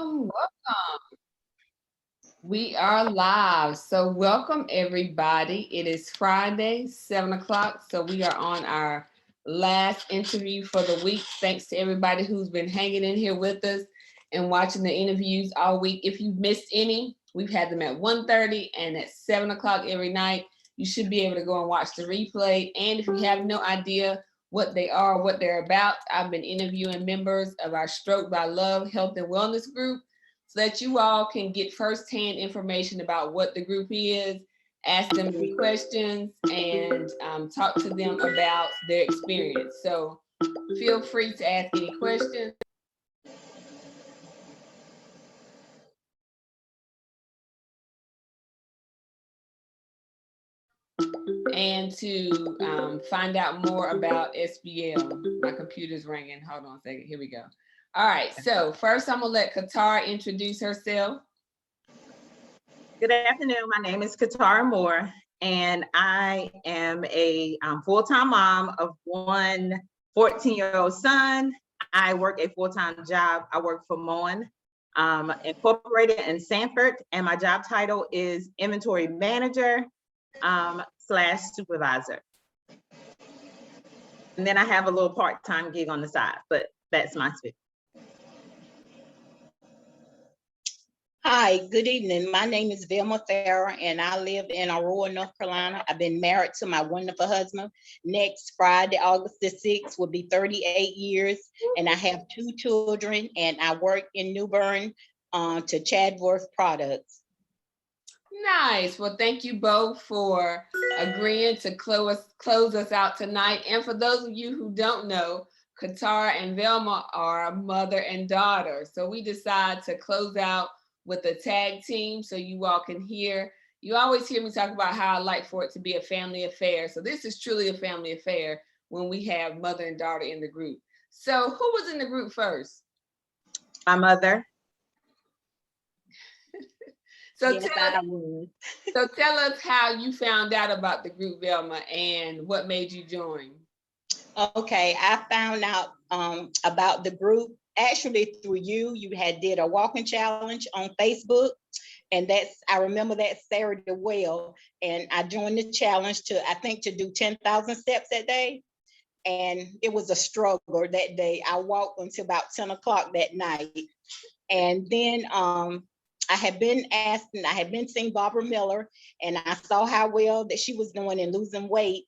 Welcome. We are live. So welcome everybody. It is Friday, 7 o'clock. So we are on our last interview for the week. Thanks to everybody who's been hanging in here with us and watching the interviews all week. If you've missed any, we've had them at 1:30 and at 7 o'clock every night. You should be able to go and watch the replay. And if you have no idea what they are, what they're about, I've been interviewing members of our Stroke by Love Health and Wellness group so that you all can get firsthand information about what the group is, ask them any questions, and talk to them about their experience. So feel free to ask any questions. And to find out more about SBL. My computer's ringing. Hold on a second. Here we go. All right. So first, I'm gonna let Katara introduce herself. Good afternoon. My name is Katara Moore, and I am a full-time mom of one 14-year-old son. I work a full-time job. I work for Moen Incorporated in Sanford, and my job title is inventory manager / supervisor. And then I have a little part-time gig on the side, but that's my switch. Hi, good evening. My name is Vilma Farah, and I live in Aurora, North Carolina. I've been married to my wonderful husband. Next Friday, August the 6th, will be 38 years, and I have 2 children, and I work in New Bern to Chadworth Products. Nice. Well, thank you both for agreeing to close us out tonight. And for those of you who don't know, Katara and Velma are mother and daughter. So we decided to close out with a tag team so you all can hear. You always hear me talk about how I like for it to be a family affair. So this is truly a family affair when we have mother and daughter in the group. So who was in the group first? My mother. So, Yes, tell us how you found out about the group, Velma, and what made you join. Okay, I found out about the group actually through you. You had did a walking challenge on Facebook, and I remember that Saturday well. And I joined the challenge to do 10,000 steps that day, and it was a struggle that day. I walked until about 10 o'clock that night, and then I had been seeing Barbara Miller, and I saw how well that she was doing in losing weight.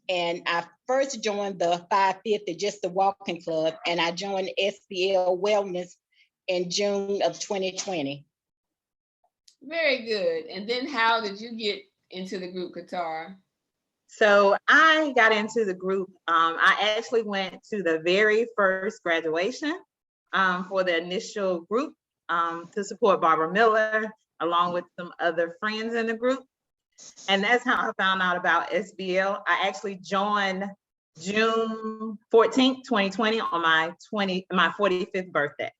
And I first joined the 550, just the walking club, and I joined SBL Wellness in June of 2020. Very good. And then how did you get into the group, Katara? So I got into the group. I actually went to the very first graduation for the initial group to support Barbara Miller, along with some other friends in the group. And that's how I found out about SBL. I actually joined June 14th, 2020 on my 45th birthday.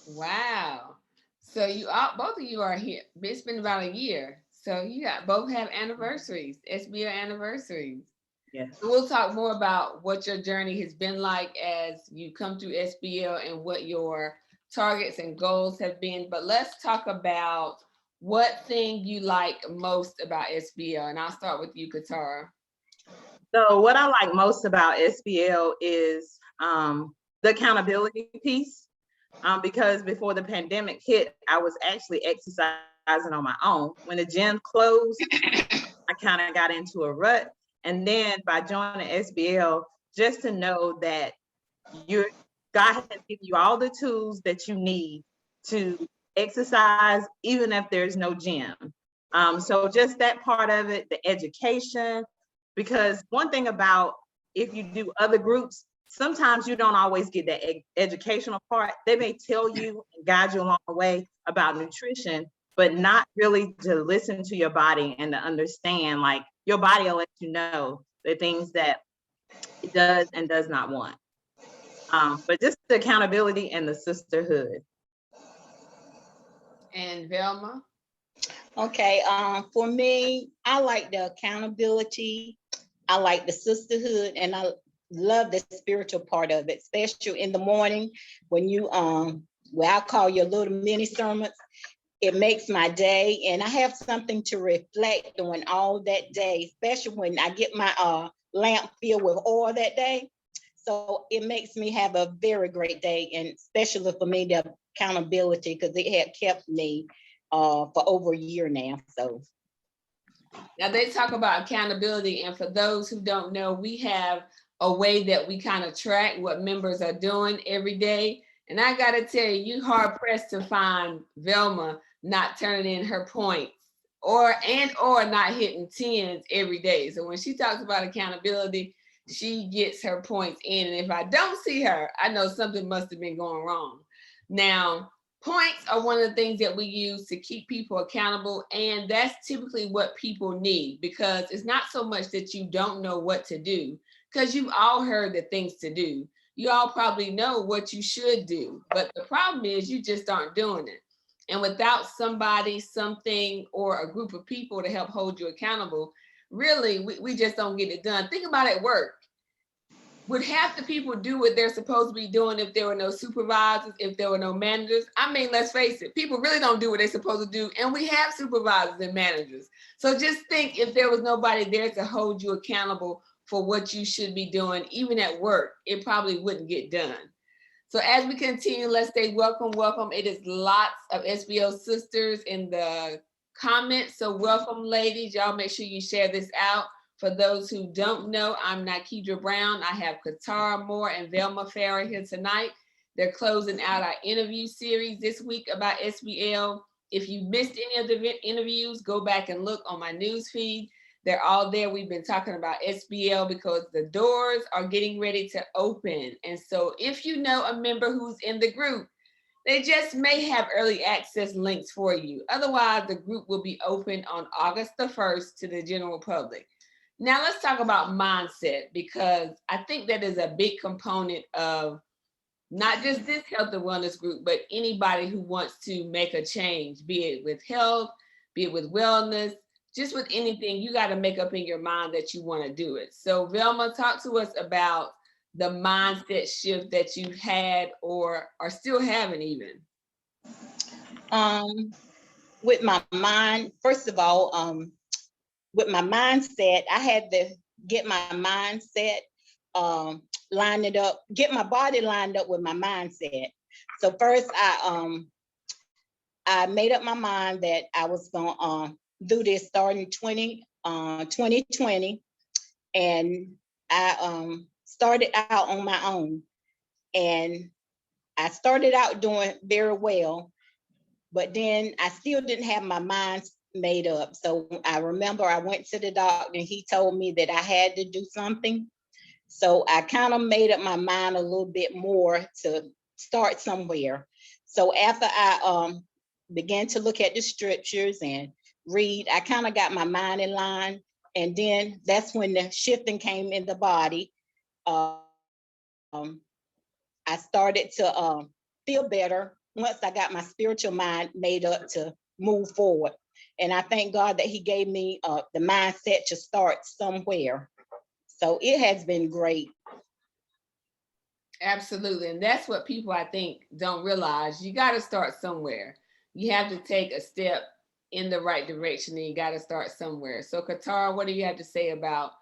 Wow. So both of you are here. It's been about a year. So you both have anniversaries, SBL anniversaries. Yes. So we'll talk more about what your journey has been like as you come through SBL and what your targets and goals have been. But let's talk about what thing you like most about SBL. And I'll start with you, Katara. So what I like most about SBL is the accountability piece. Because before the pandemic hit, I was actually exercising on my own. When the gym closed, I kind of got into a rut. And then by joining SBL, just to know that God has given you all the tools that you need to exercise, even if there's no gym. So just that part of it, the education, because one thing about if you do other groups, sometimes you don't always get that educational part. They may tell you and guide you along the way about nutrition, but not really to listen to your body and to understand, like your body will let you know the things that it does and does not want. But just the accountability and the sisterhood. And Velma? Okay, for me, I like the accountability. I like the sisterhood, and love the spiritual part of it, especially in the morning when you well, I call your little mini sermons. It makes my day, and I have something to reflect on all that day, especially when I get my lamp filled with oil that day. So it makes me have a very great day, and especially for me, the accountability, because it had kept me for over a year now. So now they talk about accountability, and for those who don't know, we have a way that we kind of track what members are doing every day. And I got to tell you, you hard pressed to find Velma not turning in her points or not hitting tens every day. So when she talks about accountability, she gets her points in. And if I don't see her, I know something must have been going wrong. Now, points are one of the things that we use to keep people accountable. And that's typically what people need, because it's not so much that you don't know what to do, because you've all heard the things to do. You all probably know what you should do, but the problem is you just aren't doing it. And without somebody, something, or a group of people to help hold you accountable, really, we just don't get it done. Think about it at work. Would half the people do what they're supposed to be doing if there were no supervisors, if there were no managers? I mean, let's face it, people really don't do what they're supposed to do, and we have supervisors and managers. So just think, if there was nobody there to hold you accountable for what you should be doing, even at work, it probably wouldn't get done. So as we continue, let's say welcome, welcome. It is lots of SBL sisters in the comments. So welcome, ladies. Y'all make sure you share this out. For those who don't know, I'm Nikidra Brown. I have Katara Moore and Velma Farah here tonight. They're closing out our interview series this week about SBL. If you missed any of the interviews, go back and look on my news feed. They're all there. We've been talking about SBL because the doors are getting ready to open. And so if you know a member who's in the group, they just may have early access links for you. Otherwise, the group will be open on August the 1st to the general public. Now let's talk about mindset, because I think that is a big component of not just this health and wellness group, but anybody who wants to make a change, be it with health, be it with wellness, just with anything. You got to make up in your mind that you want to do it. So Velma, talk to us about the mindset shift that you've had or are still having even. with my mind, first of all, with my mindset, I had to get my mindset line it up, get my body lined up with my mindset. So first, I made up my mind that I was gonna do this starting 2020, and I started out on my own, and I started out doing very well, but then I still didn't have my mind made up. So I remember I went to the doctor and he told me that I had to do something. So I kind of made up my mind a little bit more to start somewhere. So after I began to look at the scriptures and read, I kind of got my mind in line. And then that's when the shifting came in the body. I started to feel better once I got my spiritual mind made up to move forward. And I thank God that he gave me the mindset to start somewhere. So it has been great. Absolutely. And that's what people, I think, don't realize. You got to start somewhere. You have to take a step in the right direction, and you got to start somewhere. So Katara, what do you have to say about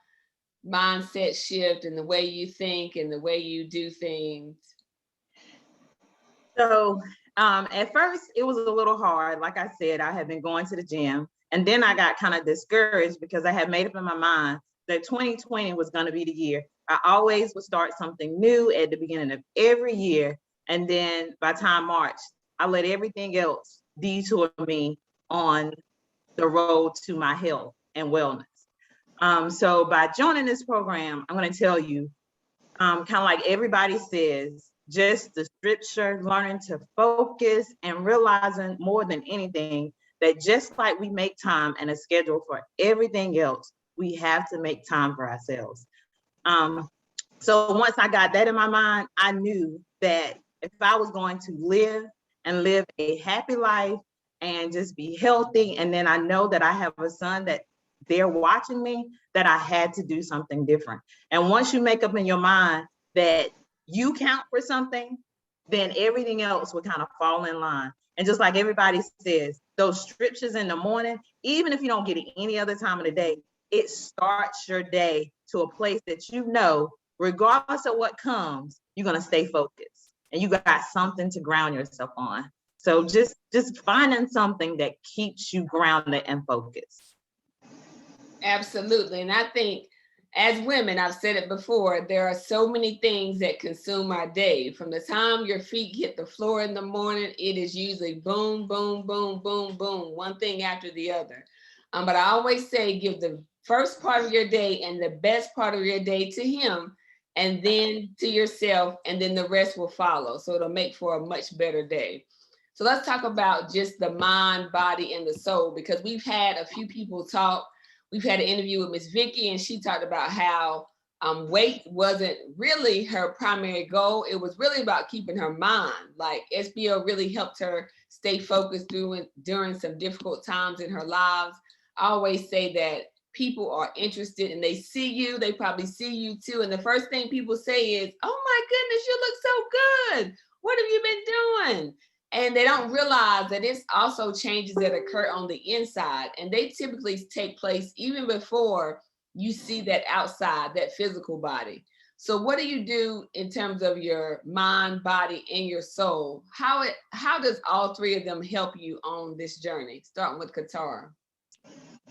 mindset shift and the way you think and the way you do things? So at first it was a little hard. Like I said, I had been going to the gym, and then I got kind of discouraged because I had made up in my mind that 2020 was going to be the year. I always would start something new at the beginning of every year. And then by time March, I let everything else detour me on the road to my health and wellness. So by joining this program, I'm going to tell you, kind of like everybody says, just the scripture, learning to focus and realizing more than anything that just like we make time and a schedule for everything else, we have to make time for ourselves. So once I got that in my mind, I knew that if I was going to live a happy life and just be healthy, and then I know that I have a son that there watching me that I had to do something different. And once you make up in your mind that you count for something, then everything else will kind of fall in line. And just like everybody says, those stretches in the morning, even if you don't get it any other time of the day, it starts your day to a place that you know, regardless of what comes, you're going to stay focused and you got something to ground yourself on. So just finding something that keeps you grounded and focused. Absolutely. And I think as women, I've said it before, there are so many things that consume our day. From the time your feet hit the floor in the morning, it is usually boom, boom, boom, boom, boom, one thing after the other. But I always say, give the first part of your day and the best part of your day to him, and then to yourself, and then the rest will follow. So it'll make for a much better day. So let's talk about just the mind, body, and the soul, because we've had a few people talk. We've had an interview with Miss Vicky, and she talked about how weight wasn't really her primary goal. It was really about keeping her mind. Like SBL really helped her stay focused during some difficult times in her lives. I always say that people are interested and they see you, they probably see you too. And the first thing people say is, oh my goodness, you look so good. What have you been doing? And they don't realize that it's also changes that occur on the inside. And they typically take place even before you see that outside, that physical body. So what do you do in terms of your mind, body, and your soul? How does all three of them help you on this journey? Starting with Qatar.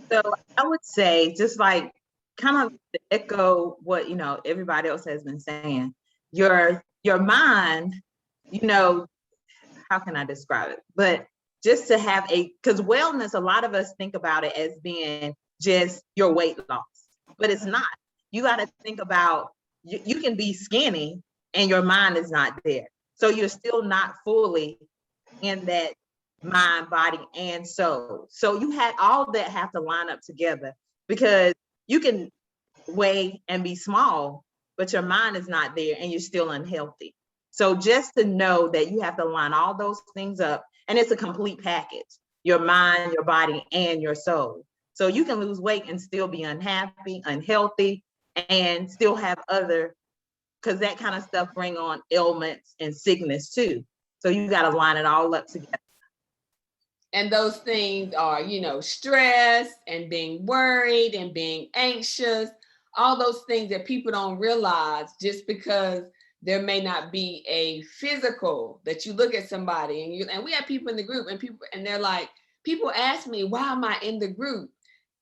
So I would say, just like kind of to echo what everybody else has been saying, your mind, how can I describe it? But just to have because wellness, a lot of us think about it as being just your weight loss, but it's not. You got to think about, you can be skinny and your mind is not there. So you're still not fully in that mind, body, and soul. So you had all that have to line up together, because you can weigh and be small, but your mind is not there and you're still unhealthy. So just to know that you have to line all those things up, and it's a complete package, your mind, your body, and your soul. So you can lose weight and still be unhappy, unhealthy, and still have because that kind of stuff bring on ailments and sickness too. So you got to line it all up together. And those things are, stress and being worried and being anxious, all those things that people don't realize, just because there may not be a physical that you look at somebody and we have people in the group and they're like, people ask me, why am I in the group?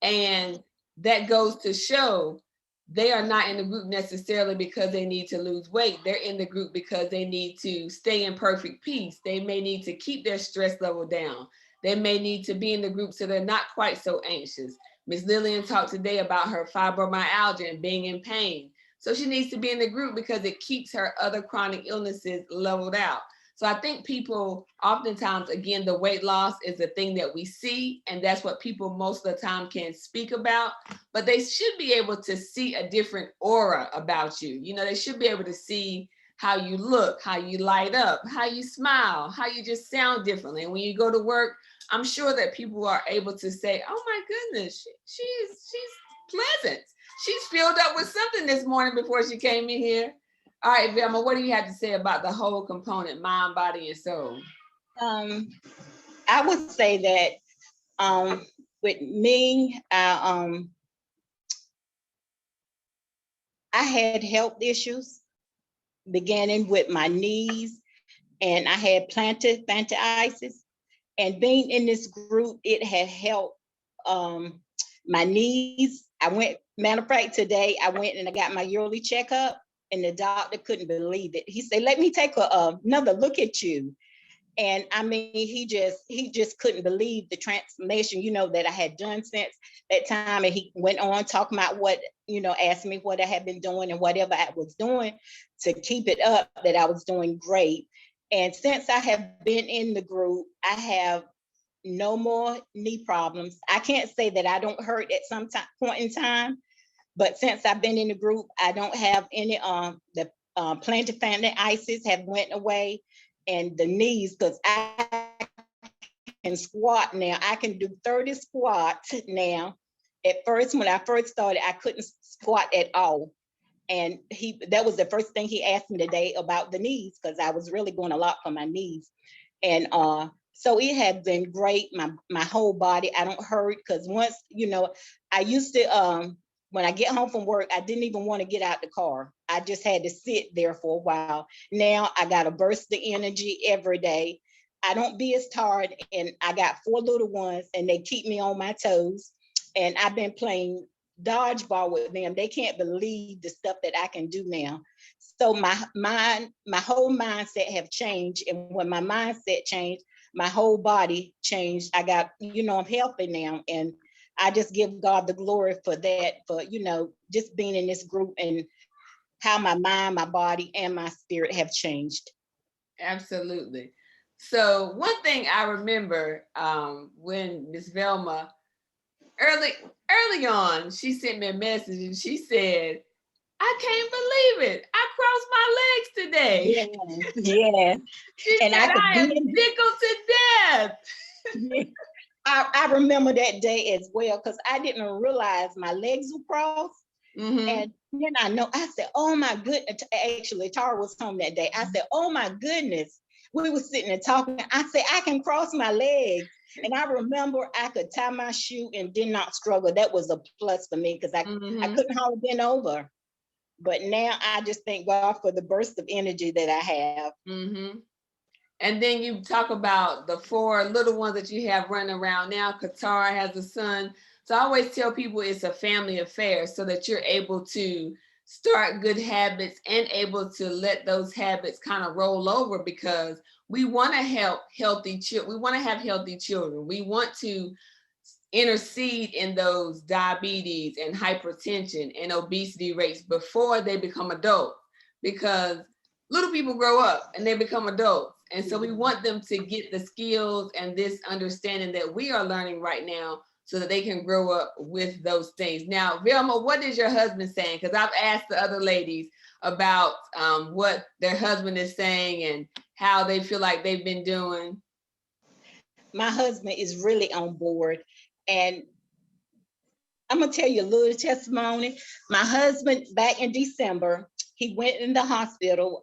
And that goes to show they are not in the group necessarily because they need to lose weight. They're in the group because they need to stay in perfect peace. They may need to keep their stress level down. They may need to be in the group so they're not quite so anxious. Miss Lillian talked today about her fibromyalgia and being in pain. So she needs to be in the group because it keeps her other chronic illnesses leveled out. So I think people oftentimes, again, the weight loss is a thing that we see, and that's what people most of the time can speak about, but they should be able to see a different aura about you. They should be able to see how you look, how you light up, how you smile, how you just sound differently. And when you go to work, I'm sure that people are able to say, oh my goodness, she's pleasant. She's filled up with something this morning before she came in here. All right, Velma, what do you have to say about the whole component, mind, body, and soul? I would say that with me, I had health issues beginning with my knees, and I had plantar fasciitis. And being in this group, it had helped my knees. Matter of fact, today I went and I got my yearly checkup, and the doctor couldn't believe it. He said, let me take another look at you. And I mean, he just couldn't believe the transformation, that I had done since that time. And he went on talking about asked me what I had been doing and whatever I was doing to keep it up, that I was doing great. And since I have been in the group, I have no more knee problems. I can't say that I don't hurt at some point in time, but since I've been in the group, I don't have any, the plantar fasciitis have went away, and the knees, because I can squat now. I can do 30 squats now, at first, when I first started, I couldn't squat at all. And that was the first thing he asked me today about the knees, because I was really going a lot for my knees. And so it has been great. My whole body, I don't hurt, because once, I used to, when I get home from work, I didn't even want to get out the car. I just had to sit there for a while. Now I got a burst of energy every day. I don't be as tired, and I got 4 little ones, and they keep me on my toes. And I've been playing dodgeball with them. They can't believe the stuff that I can do now. So my whole mindset have changed. And when my mindset changed, my whole body changed. I got, I'm healthy now. And I just give God the glory for that, for, just being in this group and how my mind, my body, and my spirit have changed. Absolutely. So one thing I remember when Miss Velma, early on, she sent me a message and she said, I can't believe it. I crossed my legs today. Yeah. She And said, I could I am tickled to death. I remember that day as well, because I didn't realize my legs were crossed. Mm-hmm. And then I said, oh my goodness. Actually, Tara was home that day. I said, oh my goodness. We were sitting and talking. I said, I can cross my legs. And I remember I could tie my shoe and did not struggle. That was a plus for me, because I couldn't hardly bend over. But now I just thank God for the burst of energy that I have. Mm-hmm. And then you talk about the 4 little ones that you have running around now. Katara has a son. So I always tell people it's a family affair, so that you're able to start good habits and able to let those habits kind of roll over, because we want to help healthy children. We want to have healthy children. We want to intercede in those diabetes and hypertension and obesity rates before they become adults, because little people grow up and they become adults. And so we want them to get the skills and this understanding that we are learning right now, so that they can grow up with those things. Now, Velma, what is your husband saying? Because I've asked the other ladies about what their husband is saying and how they feel like they've been doing. My husband is really on board. And I'm going to tell you a little testimony. My husband, back in December, he went in the hospital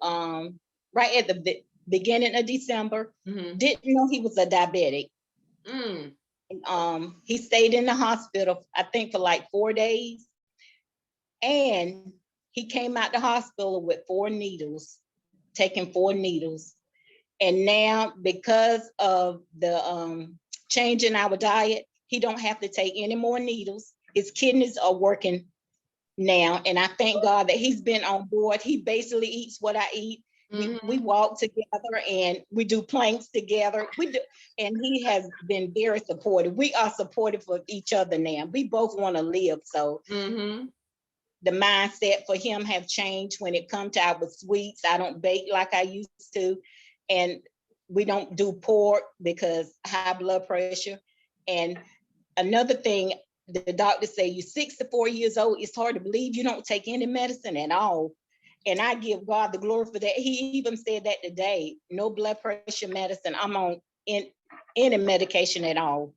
right at the beginning of December. Mm-hmm. Didn't know he was a diabetic. Mm. He stayed in the hospital, I think, for like 4 days. And he came out the hospital with 4 needles, taking 4 needles. And now, because of the change in our diet, he don't have to take any more needles. His kidneys are working now. And I thank God that he's been on board. He basically eats what I eat. Mm-hmm. We walk together and we do planks together. And he has been very supportive. We are supportive of each other now. We both want to live. So Mm-hmm. the mindset for him have changed when it comes to our sweets. I don't bake like I used to. And we don't do pork because high blood pressure. And another thing, the doctor say you're 64 years old. It's hard to believe you don't take any medicine at all. And I give God the glory for that. He even said that today, no blood pressure medicine. I'm on any medication at all.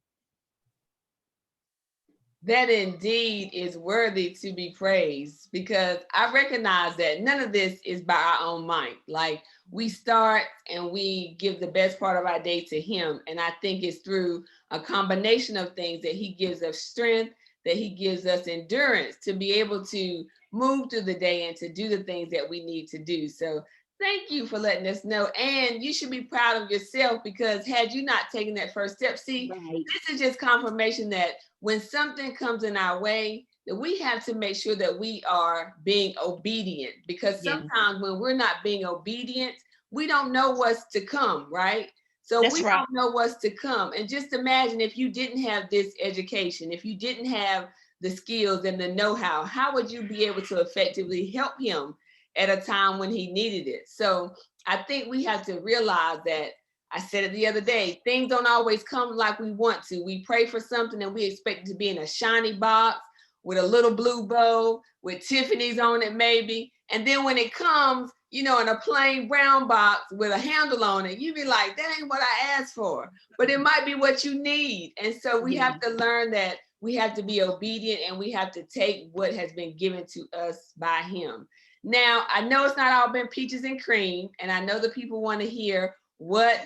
That indeed is worthy to be praised, because I recognize that none of this is by our own might. Like, we start and we give the best part of our day to him. And I think it's through a combination of things that he gives us strength, that he gives us endurance to be able to move through the day and to do the things that we need to do. So thank you for letting us know. And you should be proud of yourself, because had you not taken that first step, see, Right. this is just confirmation that when something comes in our way, that we have to make sure that we are being obedient, because sometimes when we're not being obedient, we don't know what's to come, right? So That's we right. don't know what's to come. And just imagine if you didn't have this education, if you didn't have the skills and the know-how, how would you be able to effectively help him at a time when he needed it? So I think we have to realize that, I said it the other day, things don't always come like we want to. We pray for something and we expect it to be in a shiny box with a little blue bow with Tiffany's on it maybe. And then when it comes, in a plain brown box with a handle on it, you be like, that ain't what I asked for. But it might be what you need. And so we have to learn that we have to be obedient and we have to take what has been given to us by him. Now, I know it's not all been peaches and cream, and I know the people want to hear what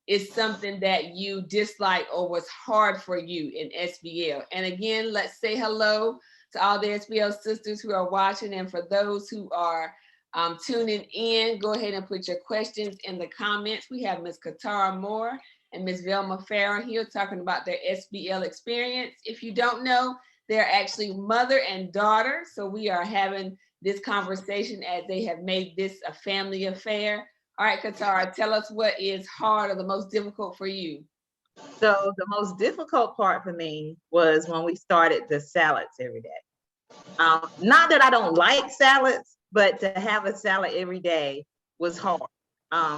is something that you dislike or was hard for you in SBL. And again, let's say hello to all the SBL sisters who are watching, and for those who are tuning in, go ahead and put your questions in the comments. We have Ms. Katara Moore and Ms. Velma Farrell here talking about their SBL experience. If you don't know, they're actually mother and daughter. So we are having this conversation as they have made this a family affair. All right, Katara, tell us what is hard or the most difficult for you. So the most difficult part for me was when we started the salads every day. Not that I don't like salads, but to have a salad every day was hard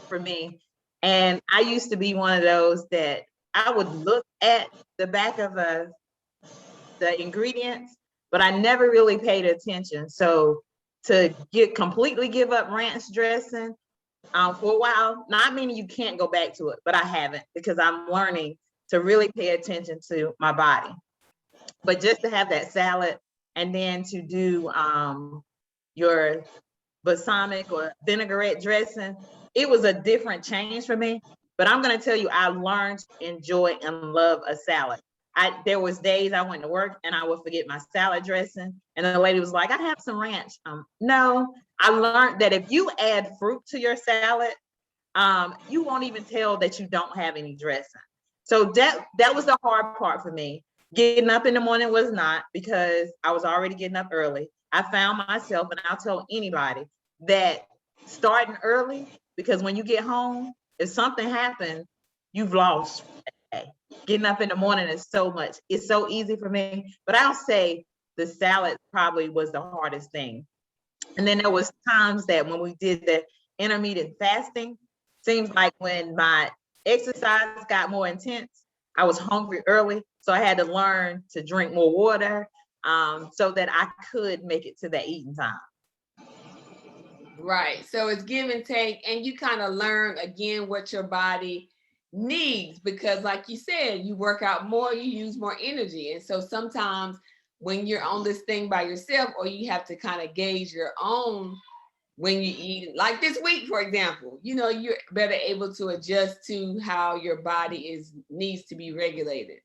for me. And I used to be one of those that I would look at the back of the ingredients, but I never really paid attention. So to completely give up ranch dressing for a while, not meaning you can't go back to it, but I haven't, because I'm learning to really pay attention to my body. But just to have that salad and then to do your balsamic or vinaigrette dressing, it was a different change for me. But I'm going to tell you, I learned to enjoy and love a salad. There was days I went to work and I would forget my salad dressing, and the lady was like, "I have some ranch." No, I learned that if you add fruit to your salad, you won't even tell that you don't have any dressing. So that was the hard part for me. Getting up in the morning was not, because I was already getting up early. I found myself, and I'll tell anybody, that starting early, because when you get home, if something happens, you've lost. Getting up in the morning is it's so easy for me. But I'll say the salad probably was the hardest thing. And then there was times that when we did the intermittent fasting, seems like when my exercise got more intense, I was hungry early. So I had to learn to drink more water so that I could make it to that eating time. Right. So it's give and take, and you kind of learn again what your body needs, because like you said, you work out more, you use more energy. And so sometimes when you're on this thing by yourself, or you have to kind of gauge your own when you eat, like this week, for example, you're better able to adjust to how your body needs to be regulated.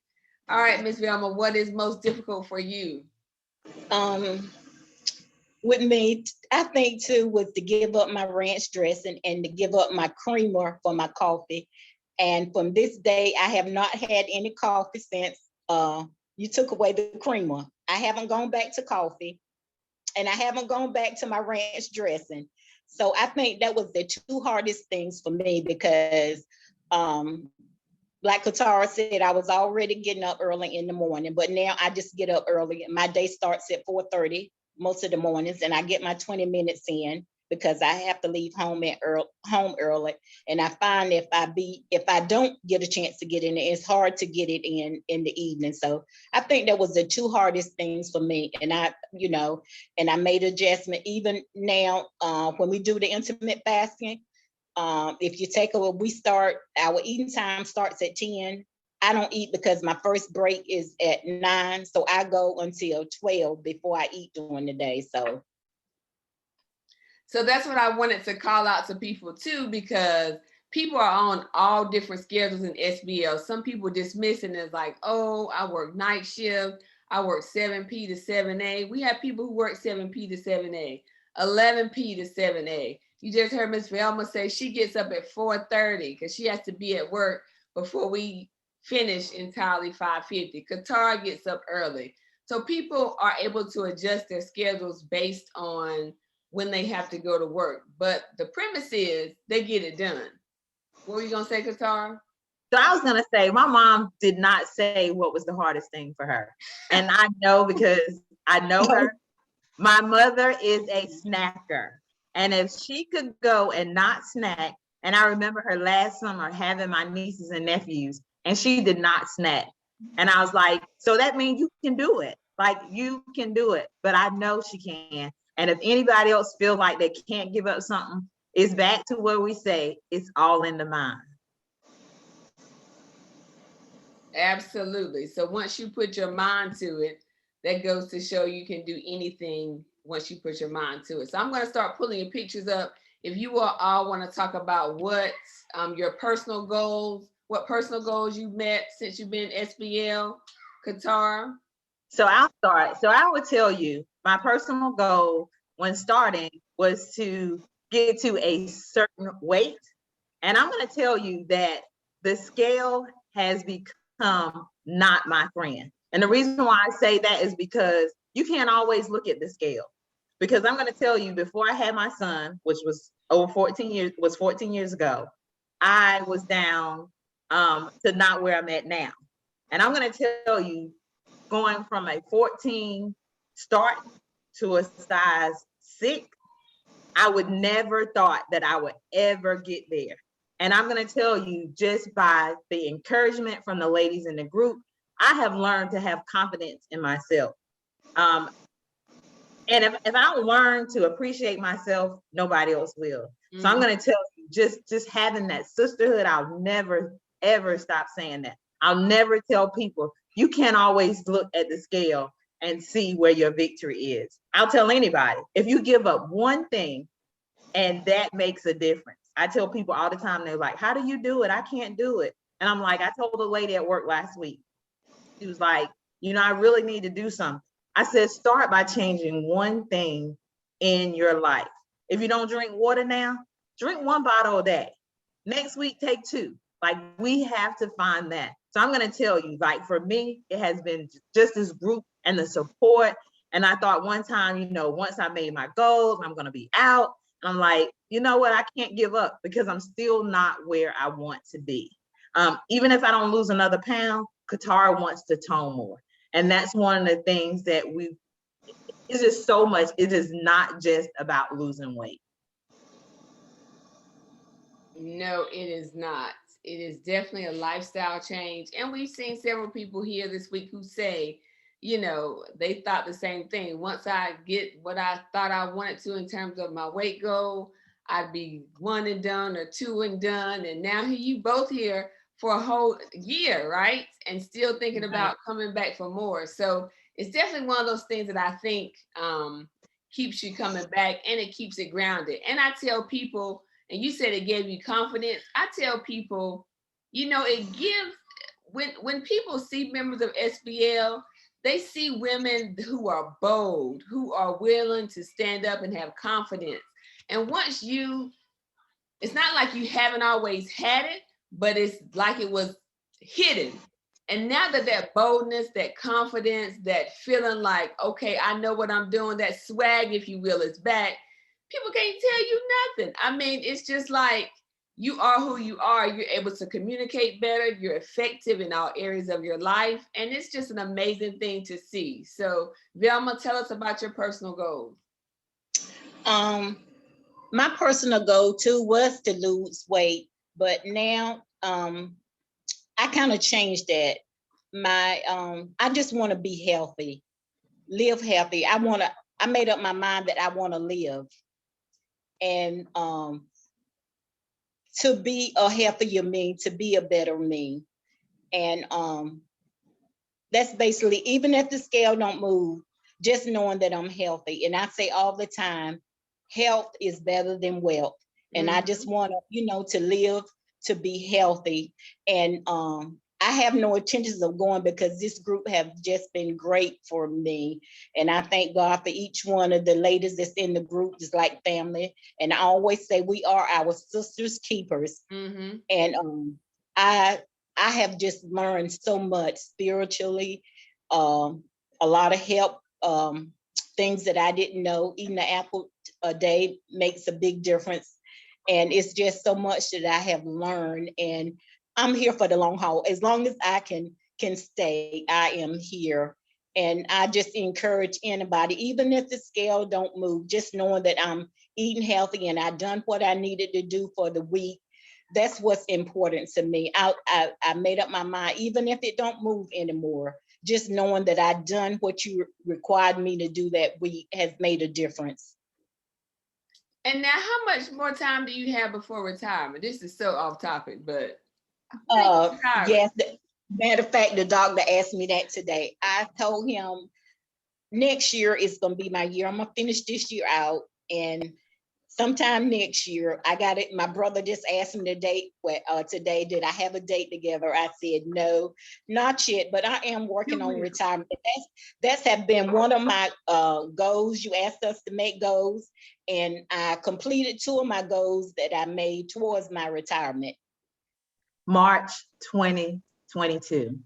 All right, Ms. Velma, what is most difficult for you? With me, I think too, was to give up my ranch dressing and to give up my creamer for my coffee. And from this day, I have not had any coffee since you took away the creamer. I haven't gone back to coffee, and I haven't gone back to my ranch dressing. So I think that was the two hardest things for me, because like Katara said, I was already getting up early in the morning, but now I just get up early. My day starts at 4:30 most of the mornings, and I get my 20 minutes in, because I have to leave home early. And I find if I don't get a chance to get in it, it's hard to get it in the evening. So I think that was the two hardest things for me. And I made adjustment even now when we do the intermittent fasting. If you take our eating time starts at 10. I don't eat because my first break is at 9. So I go until 12 before I eat during the day. So that's what I wanted to call out to people too, because people are on all different schedules in SBL. Some people dismiss it as like, oh, I work night shift. I work 7P to 7A. We have people who work 7P to 7A, 11P to 7A. You just heard Ms. Velma say she gets up at 4:30 because she has to be at work before we finish entirely 5:50. Qatar gets up early. So people are able to adjust their schedules based on when they have to go to work. But the premise is they get it done. What were you going to say, Qatar? So I was going to say, my mom did not say what was the hardest thing for her. And I know, because I know her. My mother is a snacker. And if she could go and not snack, and I remember her last summer having my nieces and nephews, and she did not snack. And I was like, so that means you can do it. Like, you can do it. But I know she can. And if anybody else feels like they can't give up something, it's back to where we say it's all in the mind. Absolutely. So once you put your mind to it, that goes to show you can do anything once you put your mind to it. So I'm going to start pulling your pictures up. If you all want to talk about what your personal goals, what personal goals you met since you've been SBL, Qatar. So I'll start. So I would tell you my personal goal when starting was to get to a certain weight. And I'm going to tell you that the scale has become not my friend. And the reason why I say that is because you can't always look at the scale. Because I'm going to tell you, before I had my son, which was over 14 years ago, I was down to not where I'm at now. And I'm going to tell you, going from a 14 start to a size 6, I would never thought that I would ever get there. And I'm going to tell you, just by the encouragement from the ladies in the group, I have learned to have confidence in myself. Um, and if I don't learn to appreciate myself, nobody else will. So I'm going to tell you, just having that sisterhood, I'll never, ever stop saying that. I'll never tell people, you can't always look at the scale and see where your victory is. I'll tell anybody, if you give up one thing, and that makes a difference. I tell people all the time, they're like, how do you do it? I can't do it. And I'm like, I told a lady at work last week, she was like, I really need to do something. I said, start by changing one thing in your life. If you don't drink water now, drink 1 bottle a day. Next week, take 2. Like, we have to find that. So I'm going to tell you, like, for me, it has been just this group and the support. And I thought one time, once I made my goals, I'm going to be out. I'm like, you know what? I can't give up because I'm still not where I want to be. Even if I don't lose another pound, Qatar wants to tone more. And that's one of the things that it's just so much. It is not just about losing weight. No, it is not. It is definitely a lifestyle change. And we've seen several people here this week who say, they thought the same thing. Once I get what I thought I wanted to in terms of my weight goal, I'd be 1 and done or 2 and done. And now here you both here for a whole year, right? And still thinking about coming back for more. So it's definitely one of those things that I think keeps you coming back, and it keeps it grounded. And I tell people, and you said it gave you confidence. I tell people, it gives, when people see members of SBL, they see women who are bold, who are willing to stand up and have confidence. And once it's not like you haven't always had it, but it's like it was hidden. And now that boldness, that confidence, that feeling like, okay, I know what I'm doing, that swag, if you will, is back. People can't tell you nothing. I mean, it's just like you are who you are. You're able to communicate better. You're effective in all areas of your life. And it's just an amazing thing to see. So, Velma, tell us about your personal goals. My personal goal too was to lose weight, but now I kind of changed that. I just want to be healthy, live healthy. I made up my mind that I want to live, and to be a healthier me, to be a better me. And that's basically, even if the scale don't move, just knowing that I'm healthy. And I say all the time, health is better than wealth. And I just want to, to live, to be healthy. And I have no intentions of going, because this group have just been great for me. And I thank God for each one of the ladies that's in the group, just like family. And I always say we are our sisters' keepers. And I have just learned so much spiritually, a lot of help, things that I didn't know. Eating an apple a day makes a big difference. And it's just so much that I have learned. And I'm here for the long haul. As long as I can stay, I am here. And I just encourage anybody, even if the scale don't move, just knowing that I'm eating healthy and I done what I needed to do for the week. That's what's important to me. I made up my mind, even if it don't move anymore, just knowing that I done what you required me to do that week has made a difference. And now, how much more time do you have before retirement? This is so off topic, but Yes, Matter of fact, the doctor asked me that today. I told him next year is gonna be my year. I'm gonna finish this year out, and sometime next year, I got it. My brother just asked me the date today. Did I have a date together? I said no, not yet, but I am working on retirement. That's have been one of my goals. You asked us to make goals, and I completed 2 of my goals that I made towards my retirement. March 2022.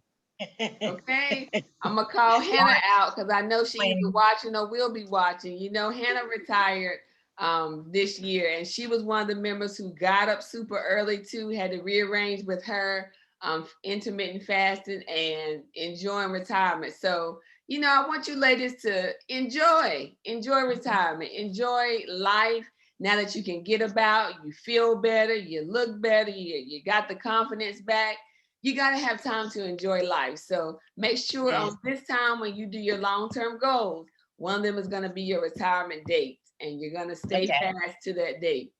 Okay, I'm gonna call Hannah out because I know she's either watching or will be watching. You know, Hannah retired this year, and she was one of the members who got up super early too. Had to rearrange with her intermittent fasting and enjoying retirement. So, you know, I want you ladies to enjoy retirement, enjoy life. Now that you can get about, you feel better, you look better, you got the confidence back. You got to have time to enjoy life. So make sure on this time when you do your long-term goals, one of them is going to be your retirement date, and you're going to stay fast to that date.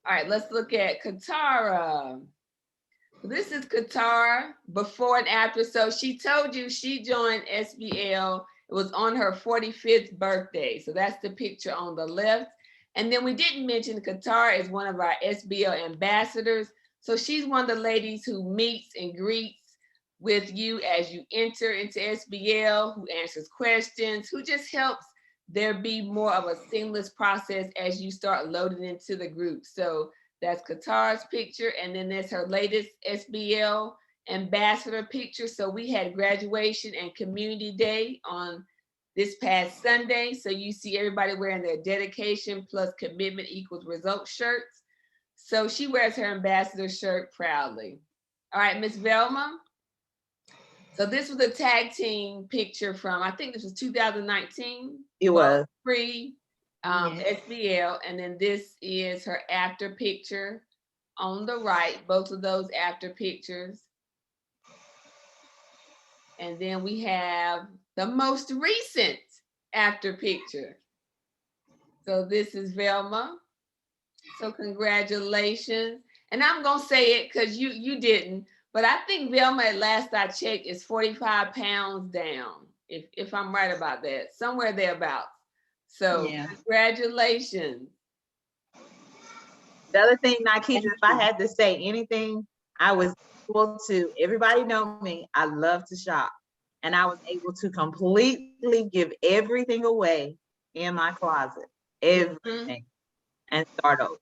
All right, let's look at Katara. This is Katara before and after. So she told you she joined SBL. It was on her 45th birthday. So that's the picture on the left. And then we didn't mention Katara is one of our SBL ambassadors. So she's one of the ladies who meets and greets with you as you enter into SBL, who answers questions, who just helps there be more of a seamless process as you start loading into the group. So that's Katara's picture, and then there's her latest SBL ambassador picture. So we had graduation and community day on this past Sunday. So you see everybody wearing their dedication plus commitment equals results shirts. So she wears her ambassador shirt proudly. All right, Miss Velma. So this was a tag team picture from, I think this was 2019. It was. Pre SBL. And then this is her after picture on the right, both of those after pictures. And then we have the most recent after picture. So this is Velma. So congratulations. And I'm gonna say it because you didn't, but I think Velma at last I checked is 45 pounds down, if I'm right about that, somewhere thereabouts. So congratulations. The other thing, Nikita, if I had to say anything, I was able to, everybody know me, I love to shop. And I was able to completely give everything away in my closet, everything, and start over.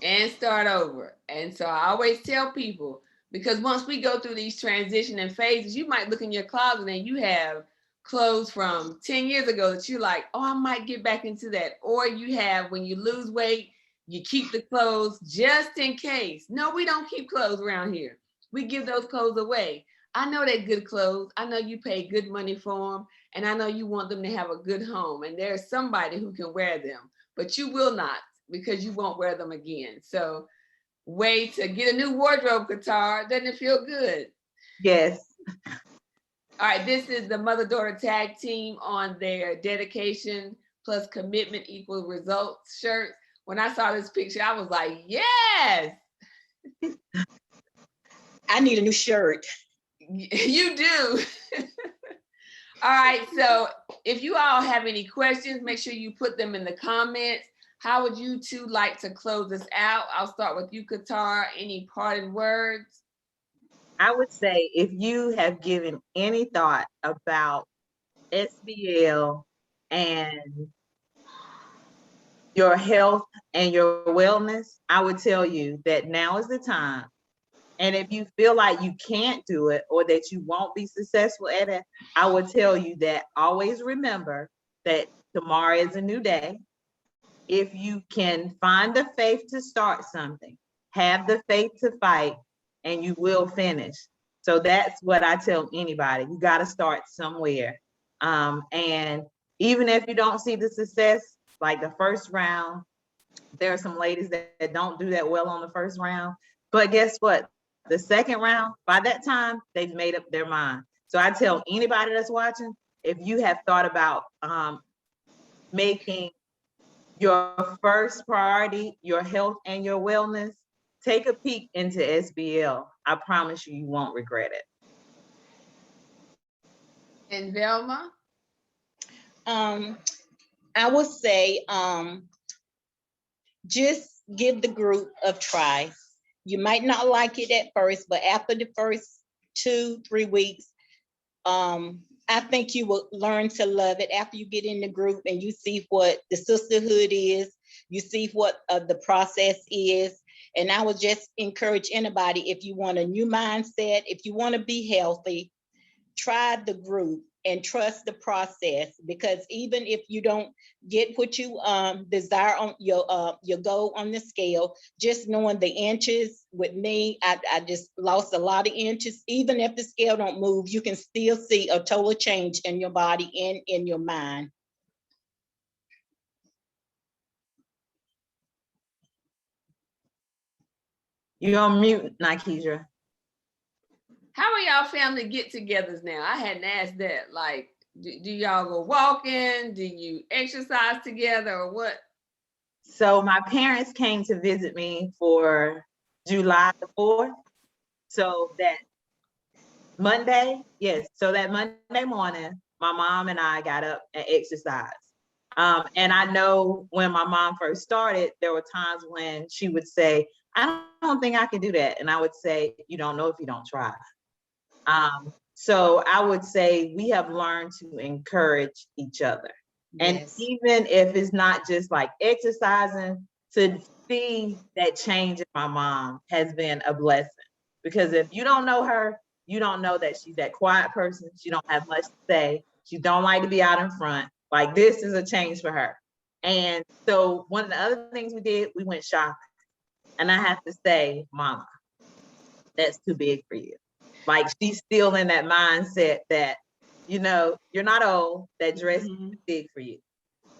And so I always tell people, because once we go through these transitioning phases, you might look in your closet and you have clothes from 10 years ago that you're like, oh, I might get back into that. Or you have, when you lose weight, you keep the clothes just in case. No, we don't keep clothes around here. We give those clothes away. I know they're good clothes. I know you pay good money for them. And I know you want them to have a good home. And there's somebody who can wear them, but you will not, because you won't wear them again. So way to get a new wardrobe, Qatar. Doesn't it feel good? Yes. All right, this is the mother-daughter tag team on their dedication plus commitment equal results shirt. When I saw this picture, I was like, yes. I need a new shirt. You do. All right, so if you all have any questions, make sure you put them in the comments. How would you two like to close this out? I'll start with you, Qatar. Any parting words? I would say if you have given any thought about SBL and your health and your wellness, I would tell you that now is the time. And if you feel like you can't do it or that you won't be successful at it, I would tell you that always remember that tomorrow is a new day. If you can find the faith to start something, have the faith to fight, and you will finish. So that's what I tell anybody. You got to start somewhere. And even if you don't see the success, like the first round, there are some ladies that don't do that well on the first round. But guess what? The second round, by that time, they've made up their mind. So I tell anybody that's watching, if you have thought about making your first priority your health and your wellness, take a peek into SBL. I promise you, you won't regret it. And Velma? I would say, just give the group a try. You might not like it at first, but after the first 2-3 weeks, I think you will learn to love it after you get in the group and you see what the sisterhood is, you see what the process is. And I would just encourage anybody, if you want a new mindset, if you want to be healthy, try the group and trust the process, because even if you don't get what you desire on your goal on the scale, just knowing the inches with me, I just lost a lot of inches. Even if the scale don't move, you can still see a total change in your body and in your mind. You're on mute, Nikesha. How are y'all family get-togethers now? I hadn't asked that. Like, do y'all go walking? Do you exercise together or what? So my parents came to visit me for July the 4th. So that Monday, yes. So that Monday morning, my mom and I got up and exercised. And I know when my mom first started, there were times when she would say, I don't think I can do that. And I would say, you don't know if you don't try. So I would say we have learned to encourage each other. And Yes. even if it's not just like exercising, to see that change in my mom has been a blessing. Because if you don't know her, you don't know that she's that quiet person. She don't have much to say. She don't like to be out in front. Like, this is a change for her. And so one of the other things we did, we went shopping. And I have to say, Mama, that's too big for you. Like, she's still in that mindset that, you know, you're not old, that dress is too big for you.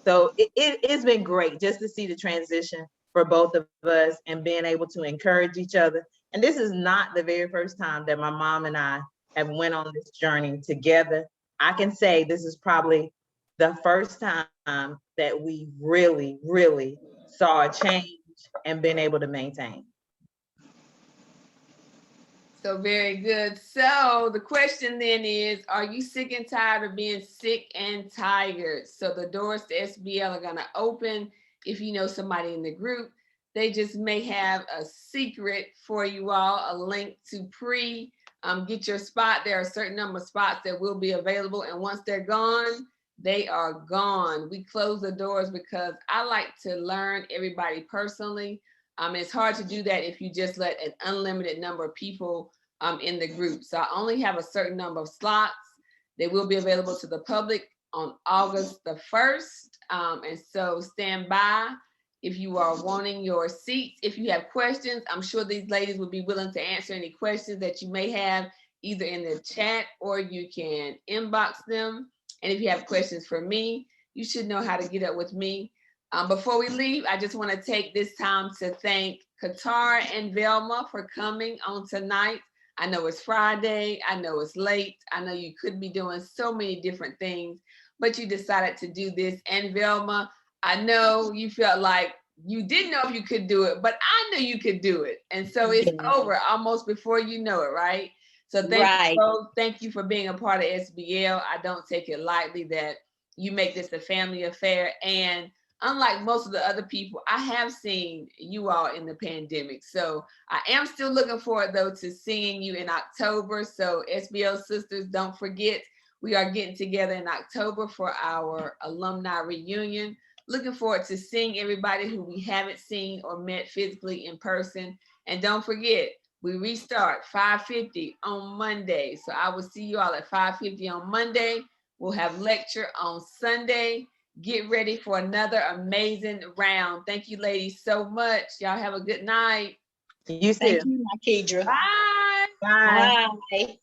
So it's been great just to see the transition for both of us and being able to encourage each other. And this is not the very first time that my mom and I have went on this journey together. I can say this is probably the first time that we really, really saw a change and been able to maintain. So very good. So the question then is, are you sick and tired of being sick and tired? So the doors to SBL are gonna open. If you know somebody in the group, they just may have a secret for you all, a link to get your spot. There are a certain number of spots that will be available. And once they're gone, they are gone. We close the doors because I like to learn everybody personally. It's hard to do that if you just let an unlimited number of people in the group. So I only have a certain number of slots. They will be available to the public on August the 1st. And so stand by if you are wanting your seats. If you have questions, I'm sure these ladies would be willing to answer any questions that you may have either in the chat or you can inbox them. And if you have questions for me, you should know how to get up with me. Before we leave, I just want to take this time to thank Qatar and Velma for coming on tonight. I know it's Friday. I know it's late. I know you could be doing so many different things, but you decided to do this. And Velma, I know you felt like you didn't know if you could do it, but I knew you could do it. And so it's over almost before you know it, right? So thank you both. Thank you for being a part of SBL. I don't take it lightly that you make this a family affair. And unlike most of the other people, I have seen you all in the pandemic. So I am still looking forward, though, to seeing you in October. So SBL sisters, don't forget, we are getting together in October for our alumni reunion. Looking forward to seeing everybody who we haven't seen or met physically in person. And don't forget, we restart 5:50 on Monday. So I will see you all at 5:50 on Monday. We'll have lecture on Sunday. Get ready for another amazing round. Thank you, ladies, so much. Y'all have a good night. You too. Thank you, Nikesha. Bye. Bye. Bye.